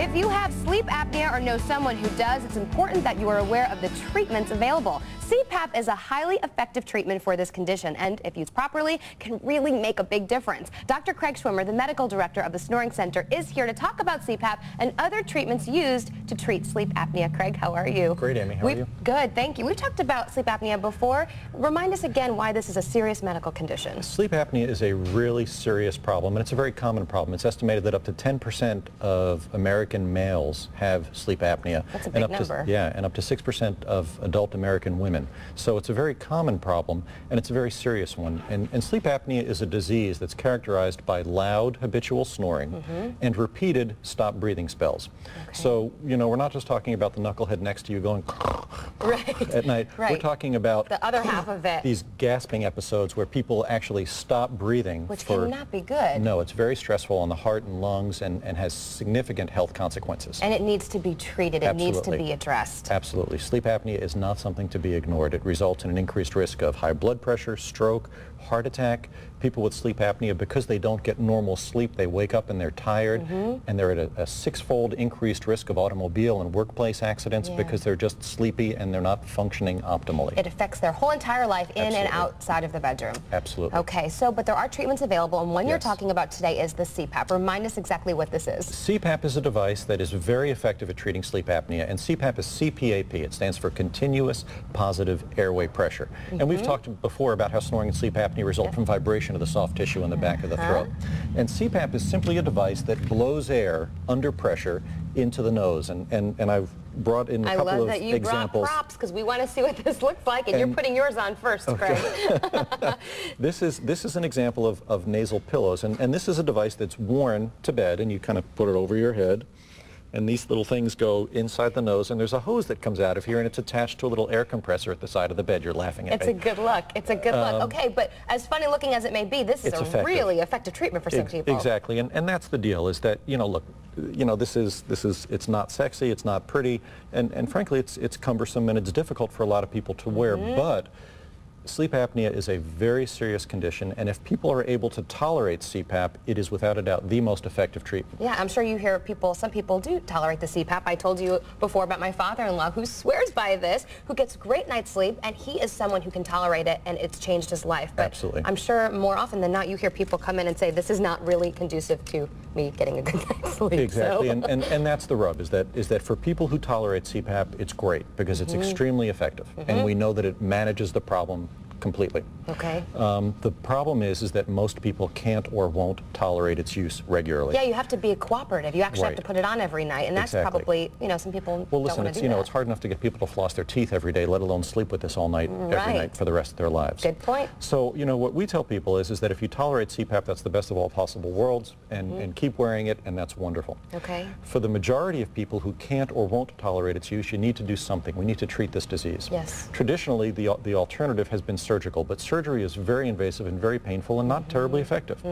If you have sleep apnea or know someone who does, it's important that you are aware of the treatments available. CPAP is a highly effective treatment for this condition and, if used properly, can really make a big difference. Dr. Craig Schwimmer, the medical director of the Snoring Center, is here to talk about CPAP and other treatments used to treat sleep apnea. Craig, how are you? Great, Amy. How are you? Good, thank you. We've talked about sleep apnea before. Remind us again why this is a serious medical condition. Sleep apnea is a really serious problem, and it's a very common problem. It's estimated that up to 10% of American males have sleep apnea. That's a big number. And up to 6% of adult American women. So it's a very common problem, and it's a very serious one. And sleep apnea is a disease that's characterized by loud habitual snoring and repeated stop breathing spells. Okay. So, you know, we're not just talking about the knucklehead next to you going at night. Right. We're talking about the other half of it. These gasping episodes where people actually stop breathing. Which cannot be good. No, it's very stressful on the heart and lungs and has significant health consequences. And it needs to be treated. It Absolutely. needs to be addressed. Absolutely. Sleep apnea is not something to be ignored. It results in an increased risk of high blood pressure, stroke, heart attack. People with sleep apnea, because they don't get normal sleep, they wake up and they're tired, and they're at a six-fold increased risk of automobile and workplace accidents because they're just sleepy and they're not functioning optimally. It affects their whole entire life in and outside of the bedroom. Absolutely. Okay, but there are treatments available, and one you're talking about today is the CPAP. Remind us exactly what this is. CPAP is a device that is very effective at treating sleep apnea, and CPAP is CPAP. It stands for Continuous Positive Airway Pressure. And we've talked before about how snoring and sleep apnea result from vibration of the soft tissue in the back of the throat. And CPAP is simply a device that blows air under pressure into the nose. And I've brought in a couple of examples. I love that you brought props, because we want to see what this looks like, and you're putting yours on first, Craig. This is an example of nasal pillows, and this is a device that's worn to bed, and you kind of put it over your head. And these little things go inside the nose, and there's a hose that comes out of here, and it's attached to a little air compressor at the side of the bed. You're laughing at me. It's a good look. It's a good look. Okay, but as funny looking as it may be, this is a really effective treatment for some people. Exactly, and that's the deal, is that, you know, look, you know, it's not sexy, it's not pretty, and frankly, it's cumbersome and it's difficult for a lot of people to wear, but sleep apnea is a very serious condition, and if people are able to tolerate CPAP, it is without a doubt the most effective treatment. Yeah, I'm sure you hear some people do tolerate the CPAP. I told you before about my father-in-law who swears by this, who gets great night's sleep, and he is someone who can tolerate it, and it's changed his life. But absolutely. I'm sure more often than not you hear people come in and say, this is not really conducive to me getting a good night's sleep. Exactly, so. and that's the rub, is that for people who tolerate CPAP, it's great, because it's extremely effective, and we know that it manages the problem completely. Okay. The problem is that most people can't or won't tolerate its use regularly. Yeah, you have to be cooperative. You actually have to put it on every night, and that's probably, you know, some people well, listen, it's, you know, it's hard enough to get people to floss their teeth every day, let alone sleep with this all night, every night for the rest of their lives. Good point. So, you know, what we tell people is that if you tolerate CPAP, that's the best of all possible worlds, and keep wearing it, and that's wonderful. Okay. For the majority of people who can't or won't tolerate its use, you need to do something. We need to treat this disease. Yes. Traditionally, the alternative has been surgical, but surgery is very invasive and very painful and not terribly effective.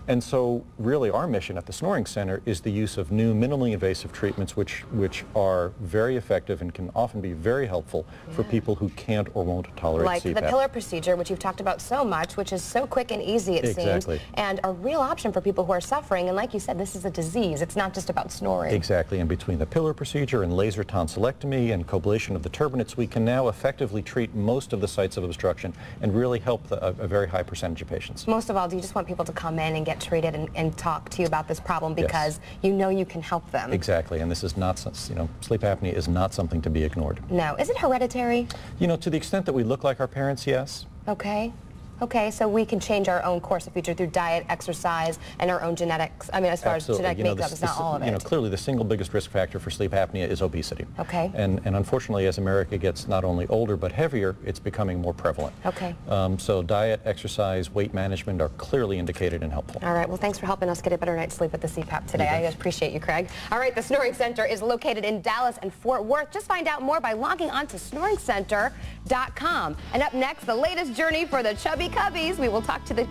And so really our mission at the Snoring Center is the use of new minimally invasive treatments which are very effective and can often be very helpful for people who can't or won't tolerate like CPAP. The pillar procedure, which you've talked about so much, which is so quick and easy, it seems, and a real option for people who are suffering. And like you said, this is a disease. It's not just about snoring. Exactly, and between the pillar procedure and laser tonsillectomy and coblation of the turbinates, we can now effectively treat most of the sites of obstruction and really help a very high percentage of patients. Most of all, do you just want people to come in and get treated and talk to you about this problem, because you know you can help them? Exactly, and this is not, you know, sleep apnea is not something to be ignored. No. Is it hereditary? You know, to the extent that we look like our parents, yes. Okay. Okay, so we can change our own course of future through diet, exercise, and our own genetics. I mean, as far as genetic makeup, it's not all of it. You know, clearly the single biggest risk factor for sleep apnea is obesity. Okay. And unfortunately, as America gets not only older but heavier, it's becoming more prevalent. Okay. So diet, exercise, weight management are clearly indicated and helpful. All right, well, thanks for helping us get a better night's sleep with the CPAP today. I appreciate you, Craig. All right, the Snoring Center is located in Dallas and Fort Worth. Just find out more by logging on to snoringcenter.com. And up next, the latest journey for the chubby cubbies. We will talk to the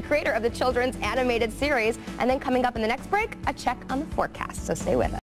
creator of the children's animated series. And then coming up in the next break, a check on the forecast. So stay with us.